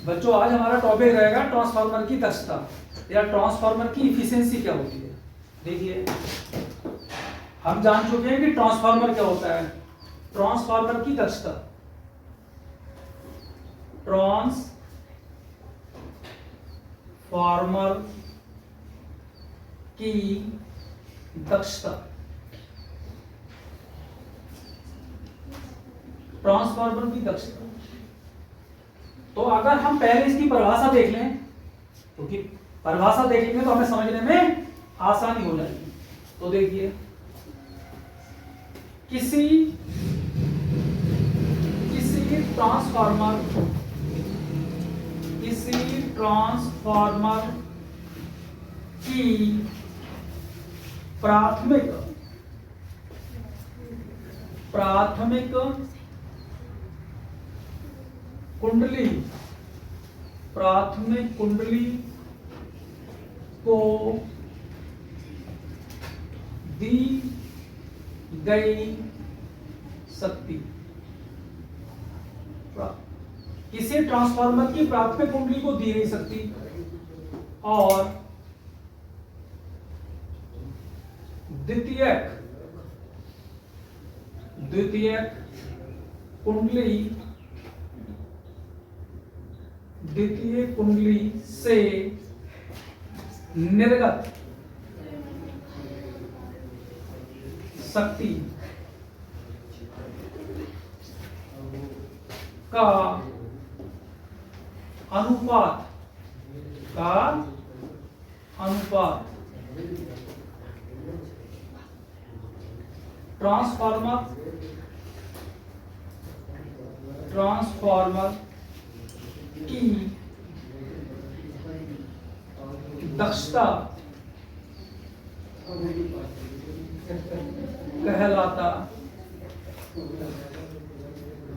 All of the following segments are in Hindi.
बच्चों आज हमारा टॉपिक रहेगा ट्रांसफार्मर की दक्षता या ट्रांसफार्मर की इफिशियंसी क्या होती है। देखिए हम जान चुके हैं कि ट्रांसफार्मर क्या होता है। ट्रांसफार्मर की दक्षता, ट्रांसफार्मर की दक्षता, ट्रांसफार्मर की दक्षता। तो अगर हम पहले इसकी परिभाषा देख लें, क्योंकि परिभाषा देखेंगे तो हमें समझने में आसानी हो जाएगी। तो देखिए किसी ट्रांसफार्मर की प्राथमिक कुंडली को दी गई शक्ति, किसी ट्रांसफार्मर की प्राथमिक कुंडली को दी गई शक्ति और द्वितीयक कुंडली से निर्गत शक्ति का अनुपात ट्रांसफार्मर की दक्षता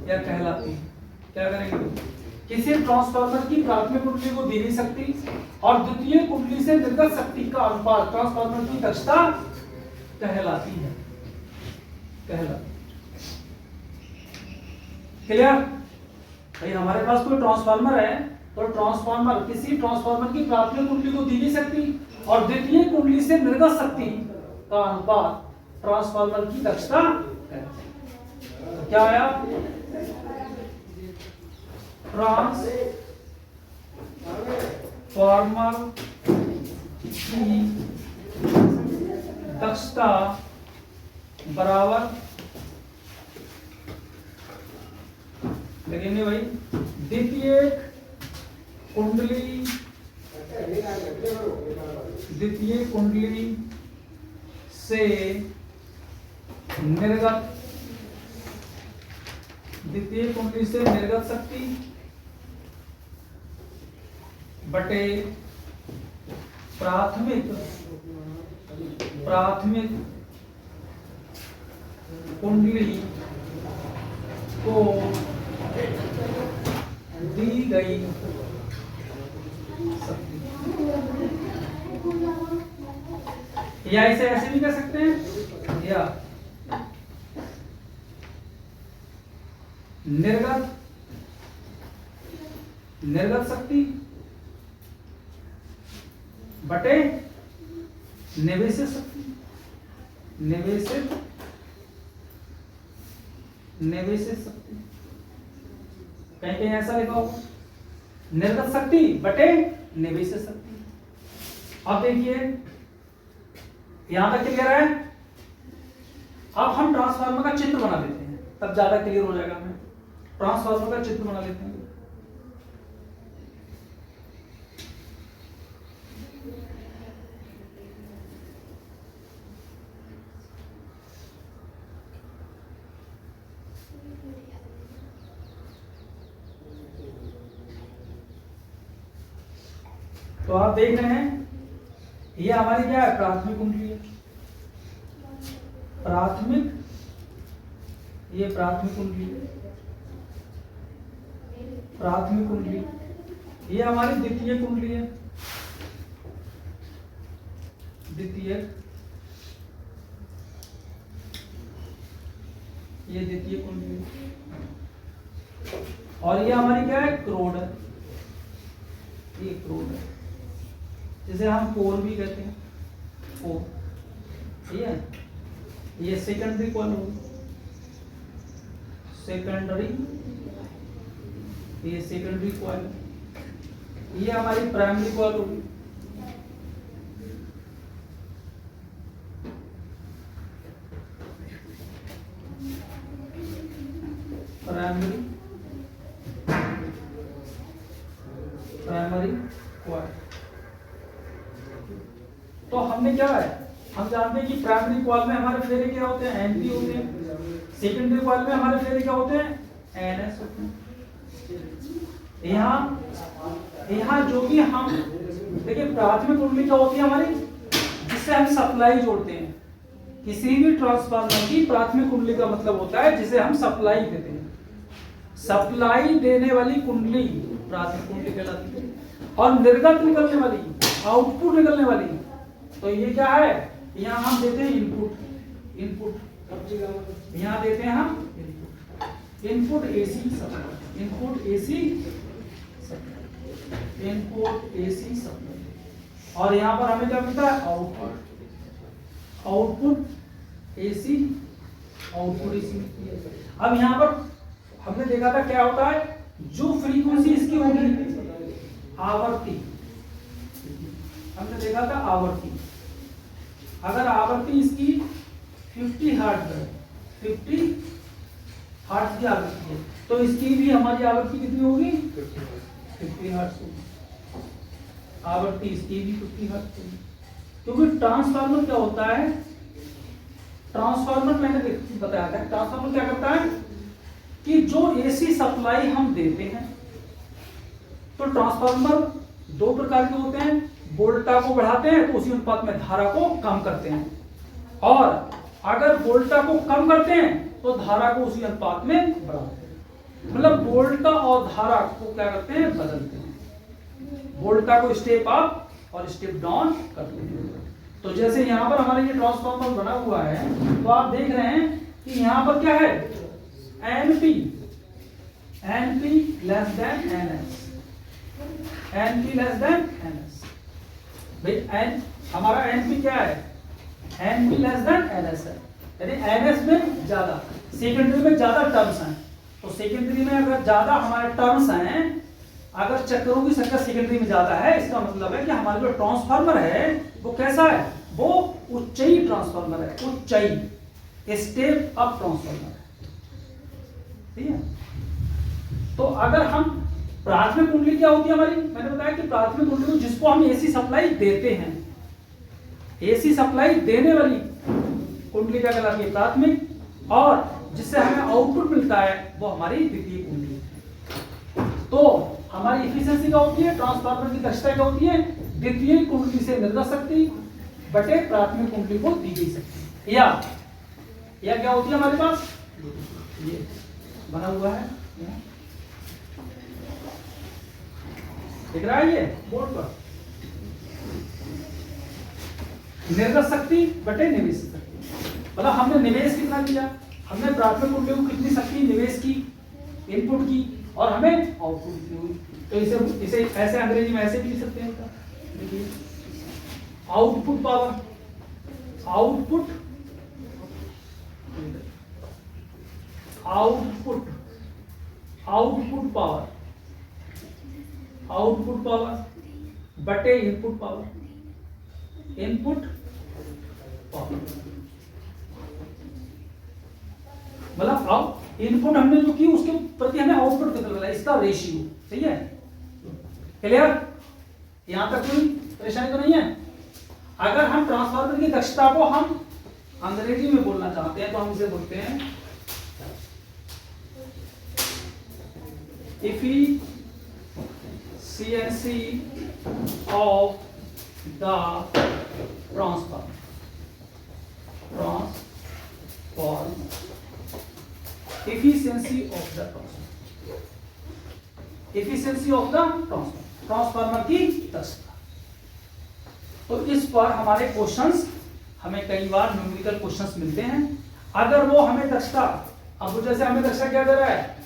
कहलाती। क्या करेंगे? किसी ट्रांसफार्मर की प्राथमिक कुंडली को दी गई शक्ति और द्वितीय कुंडली से निर्गत शक्ति का अनुपात ट्रांसफार्मर की दक्षता कहलाती है। क्लियर? भाई हमारे पास कोई ट्रांसफार्मर है तो किसी ट्रांसफार्मर की प्राथमिक कुंडली को दी गई शक्ति और द्वितीय कुंडली से निर्गत शक्ति का अनुपात ट्रांसफार्मर की दक्षता। तो क्या आया? ट्रांसफार्मर की दक्षता बराबर लिखेंगे भाई द्वितीय कुंडली से निर्गत शक्ति बटे प्राथमिक कुंडली को दी गई शक्ति। या इसे ऐसे भी कर सकते हैं, या निर्गत शक्ति बटे निवेशित शक्ति। कहीं ऐसा लिखा होगा निर्गत शक्ति बटे निवेशित शक्ति। अब देखिए यहां तक क्लियर है। अब हम ट्रांसफार्मर का चित्र बना लेते हैं, तब ज्यादा क्लियर हो जाएगा। हमें ट्रांसफार्मर का चित्र बना लेते हैं। तो आप देख रहे हैं ये हमारी क्या है? प्राथमिक कुंडली है। ये प्राथमिक कुंडली ये हमारी द्वितीय कुंडली है। ये द्वितीय कुंडली और ये हमारी क्या है? क्रोड है। एक रोड है, जिसे हम पोल भी कहते हैं, पोल, ठीक है। ये सेकेंडरी कॉइल होगी, सेकेंडरी, ये सेकेंडरी कॉइल, ये हमारी प्राइमरी कॉइल होगी, प्राइमरी कॉइल। तो हमने क्या है, हम जानते हैं कि प्राइमरी कॉइल में हमारे फेरे क्या होते हैं, एनपी होते हैं, सेकेंडरी कॉइल में हमारे फेरे क्या होते हैं, एनएस होते हैं। यहाँ जो भी हम देखिए, प्राथमिक कुंडली क्या होती है हमारी, जिससे हम सप्लाई जोड़ते हैं। किसी भी ट्रांसफार्मर की प्राथमिक कुंडली का मतलब होता है जिसे हम सप्लाई देते हैं। सप्लाई देने वाली कुंडली प्राथमिक कुंडली कहलाती है। और निर्गत निकलने वाली, आउटपुट निकलने वाली, तो ये क्या है, यहाँ हम देते हैं इनपुट, यहाँ देते हैं हम input AC supply, input AC supply, और यहाँ पर हमें क्या मिलता है, आउटपुट एसी मिलती है। अब यहाँ पर हमने देखा था क्या होता है, जो फ्रीक्वेंसी इसकी होगी आवर्ती, हमने देखा था आवर्ती, अगर आवर्ती इसकी 50 हर्ट्ज है, 50 हर्ट्ज की आवृत्ति है, तो इसकी भी हमारी आवृत्ति कितनी होगी, 50 हर्ट्ज होगी, आवृत्ति इसकी भी 50 हर्ट्ज होगी। क्योंकि ट्रांसफार्मर क्या होता है, ट्रांसफार्मर मैंने बताया था, ट्रांसफार्मर क्या करता है कि जो एसी सप्लाई हम देते हैं, तो ट्रांसफार्मर दो प्रकार के होते हैं, वोल्टा को बढ़ाते हैं तो उसी अनुपात में धारा को कम करते हैं, और अगर वोल्टा को कम करते हैं तो धारा को उसी अनुपात में बढ़ाते हैं। मतलब वोल्टा और धारा को क्या करते हैं, बदलते हैं, वोल्टा को स्टेप अप और स्टेप डाउन करते हैं। तो जैसे यहाँ पर हमारे ये ट्रांसफार्मर बना हुआ है, तो आप देख रहे हैं कि यहाँ पर क्या है, NP less than NS, NP less than NS. भाई एन हमारा एनपी क्या है, एनपी लेस देन एनएस है, यानी एनएस में ज्यादा, सेकेंडरी में ज्यादा टर्म्स हैं। तो सेकेंडरी में अगर ज्यादा हमारे टर्म्स हैं, अगर चक्रों की संख्या सेकेंडरी में ज्यादा है, इसका मतलब है कि हमारा जो ट्रांसफार्मर है वो कैसा है, वो उच्चई ट्रांसफार्मर है, उच्चई स्टेप अप ट्रांसफार्मर है, ठीक है। तो अगर हम प्राथमिक कुंडली क्या होती है हमारी, मैंने बताया कि प्राथमिक कुंडली जिसको हम एसी सप्लाई देते हैं, एसी सप्लाई देने वाली कुंडली क्या कहलाती है, प्राथमिक, और जिससे हमें आउटपुट मिलता है वो हमारी द्वितीय कुंडली है। तो हमारी एफिशिएंसी क्या होती है, ट्रांसफार्मर की दक्षता क्या होती है, द्वितीय कुंडली से निर्गत शक्ति बटे प्राथमिक कुंडली को दी गई शक्ति, या क्या होती है हमारे पास, ये बना हुआ है, दिख रहा है ये बोर्ड पर, निर्गत शक्ति बटे निवेश शक्ति। मतलब हमने निवेश कितना किया, हमने प्राथमिक कुंडली को कितनी शक्ति निवेश की, इनपुट की, और हमें आउटपुट कितनी हुई। तो इसे ऐसे अंग्रेजी में ऐसे भी लिख सकते हैं, देखिए आउटपुट पावर, आउटपुट पावर बटे इनपुट पावर, मतलब अब इनपुट हमने जो की उसके प्रति हमें आउटपुट कितना मिला, इसका रेशियो, सही है, क्लियर, यहां तक कोई परेशानी तो नहीं है। अगर हम ट्रांसफार्मर की दक्षता को हम अंग्रेजी में बोलना चाहते हैं तो हम इसे बोलते हैं efficiency of the transformer, efficiency of the transformer की दक्षता। तो इस पर हमारे क्वेश्चंस, हमें कई बार न्यूमेरिकल क्वेश्चंस मिलते हैं। अगर वो हमें दक्षता, अब जैसे हमें दक्षता क्या दे रहा है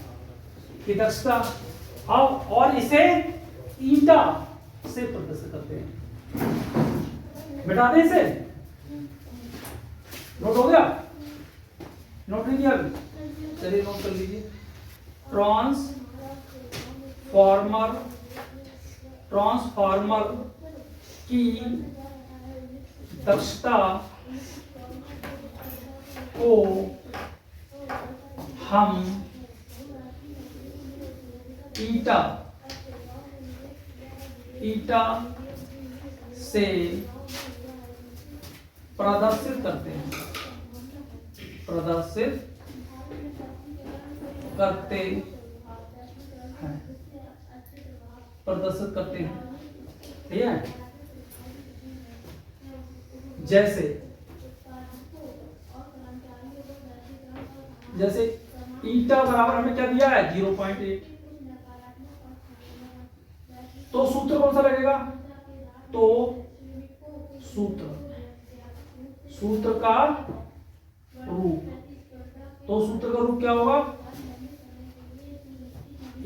कि दक्षता, और इसे ईटा से प्रदर्शित करते हैं। मिटा दें इसे, नोट हो गया? नोट नहीं किया अभी? चलिए नोट कर लीजिए। ट्रांसफार्मर की दक्षता को हम ईटा से प्रदर्शित करते हैं। प्रदर्शित करते हैं, ठीक है? जैसे ईटा बराबर हमें क्या दिया है 0.8, तो सूत्र कौन सा लगेगा? तो सूत्र का रूप, सूत्र का रूप क्या होगा?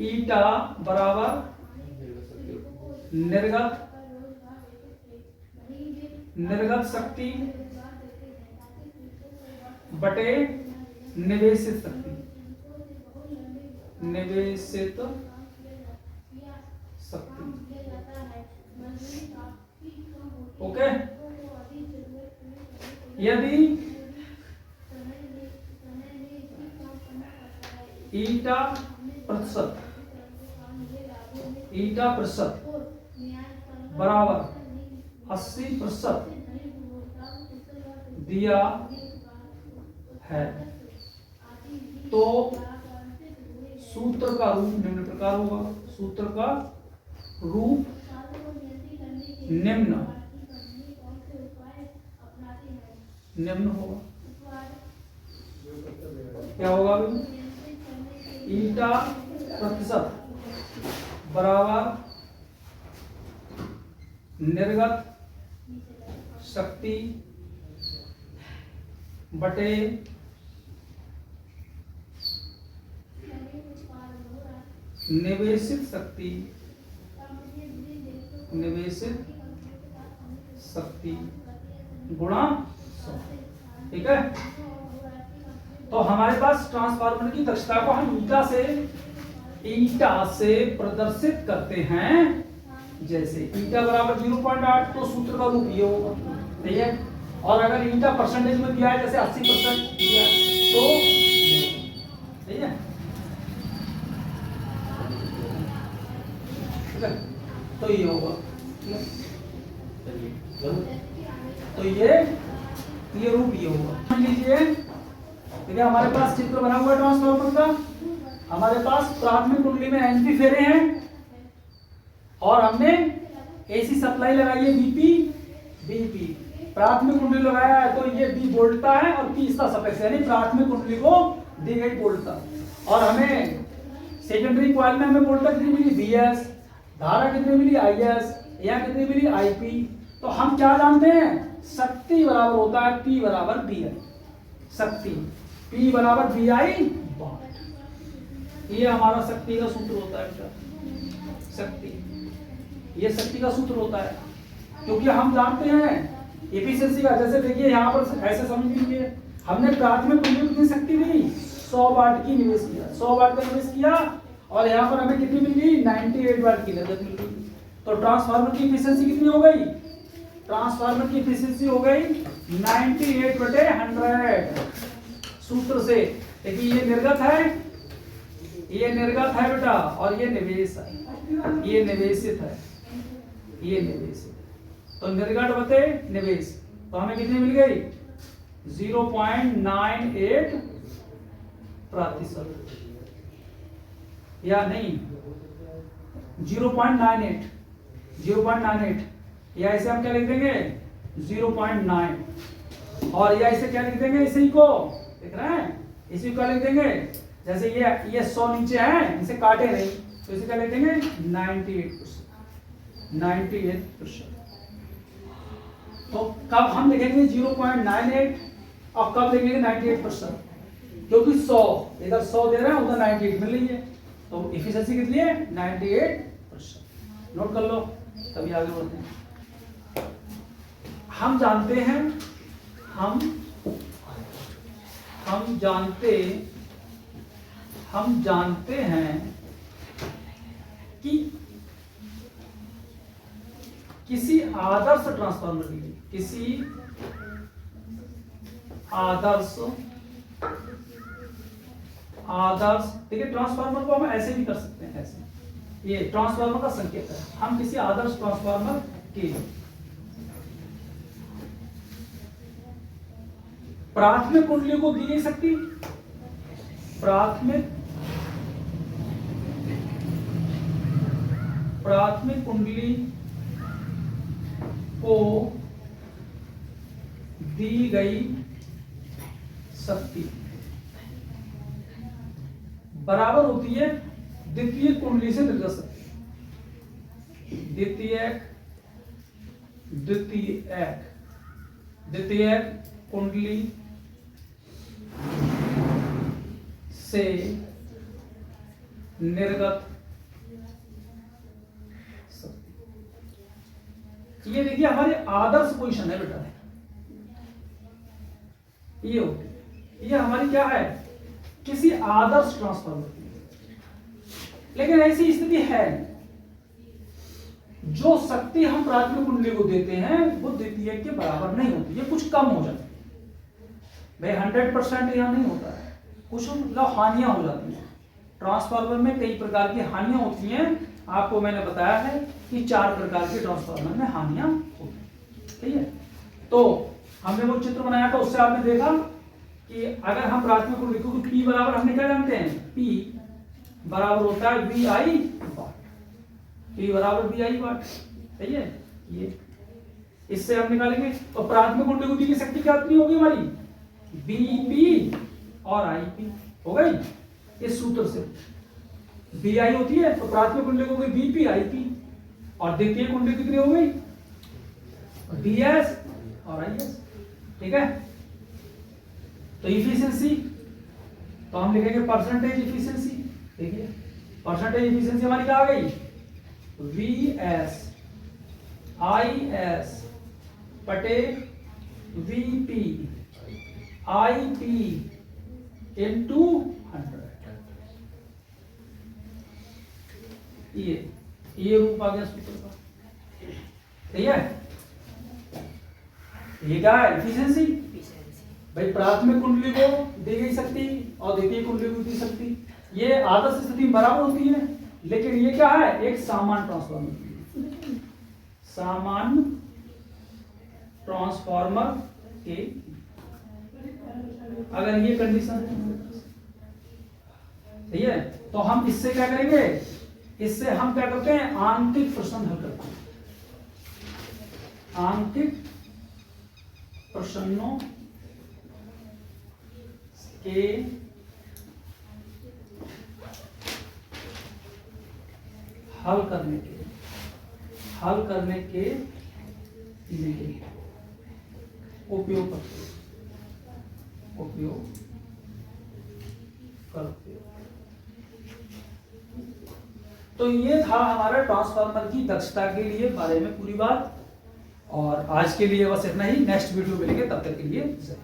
ईटा बराबर निर्गत शक्ति बटे निवेशित शक्ति। ओके, यदि ईटा प्रतिशत बराबर 80% दिया है तो सूत्र का रूप निम्न प्रकार होगा। सूत्र का रूप निम्न होगा। क्या होगा अभी? ईटा प्रतिशत बराबर निर्गत शक्ति बटे निवेशित शक्ति गुणा 100। ठीक है, तो हमारे पास ट्रांसफार्मर की दक्षता को हम ईटा से प्रदर्शित करते हैं। जैसे ईटा बराबर 0.8, तो सूत्र का रूप ये होगा, ठीक है? और अगर ईटा परसेंटेज में दिया है, जैसे 80% दिया है, तो ठीक है, तो ये होगा। तो ये रूप ये होगा। मान लीजिए, ठीक है, हमारे पास चित्र बना हुआ है ट्रांसफार्मर का। हमारे पास प्राथमिक कुंडली में एनपी फेरे हैं और हमने एसी सप्लाई लगाई है बीपी। प्राथमिक कुंडली लगाया है तो ये बी बोल्टता है और पी इसका सपेक्स, यानी प्राथमिक कुंडली को दी गई बोल्टता। और हमें सेकेंडरी कॉइल में हमें बोल्टता कितनी मिली? बीएस। धारा कितनी मिली? आईएस। यहाँ कितनी मिली? आईपी। तो हम क्या जानते हैं? शक्ति बराबर होता है पी बराबर बीआई। शक्ति पी बराबर बीआई वाट। ये हमारा शक्ति का सूत्र होता है बेटा। ये शक्ति का सूत्र होता है, क्योंकि हम जानते हैं एफिशिएंसी का। जैसे देखिए यहाँ पर ऐसे समझ लीजिए, हमने प्राथमिक कुंडली में कितनी शक्ति दी? 100 वाट की निवेश किया, 100 वाट का निवेश किया, और यहाँ पर हमें कितनी मिल गई? 98 वाट की निर्गत मिल गई। तो ट्रांसफार्मर की एफिशिएंसी कितनी हो गई? ट्रांसफार्मर की एफिशिएंसी हो गई 98/100 सूत्र से। देखिए ये निर्गत है बेटा, और ये निवेश है, ये निवेशित है, ये निवेशित। तो निर्गत बटे निवेश, तो हमें कितनी मिल गई? 0.98%, या नहीं 0.98, या इसे हम क्या लिख देंगे? 0.9, और या इसे क्या लिख देंगे? इसी को देख रहे हैं, इसी को लिख देंगे। जैसे ये 100 नीचे है, इसे काटे नहीं, तो इसे क्या लिख देंगे? 98%। तो कब हम लिखेंगे 0.98 और कब लिखेंगे 98%? क्योंकि 100 इधर 100 दे रहे हैं, उधर 98 मिल रही है, तो एफिशिएंसी कितनी है? 98%। नोट कर लो। तभी आगे बढ़ते हैं। हम जानते हैं हम जानते हैं कि किसी आदर्श ट्रांसफार्मर के लिए, किसी आदर्श देखिए ट्रांसफार्मर को हम ऐसे भी कर सकते हैं, ऐसे, ये ट्रांसफार्मर का संकेत है। हम किसी आदर्श ट्रांसफार्मर के प्राथमिक कुंडली को दी गई शक्ति, प्राथमिक कुंडली को दी गई शक्ति बराबर होती है द्वितीय कुंडली से निर्गत शक्ति। द्वितीय कुंडली से निर्गत शक्ति। ये देखिए हमारी आदर्श पोजीशन है बेटा, ये होती है, ये हमारी क्या है, किसी आदर्श ट्रांसफार्मर की। लेकिन ऐसी स्थिति है जो शक्ति हम प्राथमिक कुंडली को देते हैं वो द्वितीय के बराबर नहीं होती, ये कुछ कम हो जाती है भाई। 100% यहां नहीं होता है, कुछ मतलब हानियां हो जाती हैं। ट्रांसफार्मर में कई प्रकार की हानियां होती हैं, आपको मैंने बताया है कि 4 प्रकार के ट्रांसफार्मर में हानियां होती हैं, ठीक है। तो हमने वो चित्र बनाया था, उससे आपने देखा कि अगर हम प्राथमिक कुंडली को P बराबर हमने क्या जानते हैं, P बराबर होता है VI वाट, P बराबर VI वाट, सही है। ये इससे हम निकालेंगे तो प्राथमिक कुंडली को दी गई शक्ति कितनी होगी हमारी, BP और IP हो गई। इस सूत्र से VI होती है तो प्राथमिक कुंडली को गई BP IP, और द्वितीय कुंडली कितनी हो गई, DS और IS, ठीक है। तो इफिशिएंसी तो हम लिखेंगे परसेंटेज इफिशिएंसी। देखिए परसेंटेज इफिशिएंसी हमारी क्या आ गई, VS IS बटे VP IP into 100। ये रूप आ गया सूत्र का, ठीक है। ये क्या है, इफिशिएंसी भाई। प्राथमिक कुंडली को दी गई शक्ति और द्वितीय कुंडली को दी शक्ति, ये आदर्श स्थिति में बराबर होती है, लेकिन ये क्या है, एक सामान्य ट्रांसफार्मर, सामान्य ट्रांसफार्मर के अगर ये कंडीशन है, ठीक है, तो हम इससे क्या करेंगे, इससे हम क्या करते हैं, आंतरिक प्रश्न हल करते हैं। आंतरिक प्रश्नों के हल करने के लिए उपयोग करते। तो ये था हमारा ट्रांसफार्मर की दक्षता के लिए बारे में पूरी बात, और आज के लिए बस इतना ही। नेक्स्ट वीडियो मिलेंगे, तब तक के लिए जय।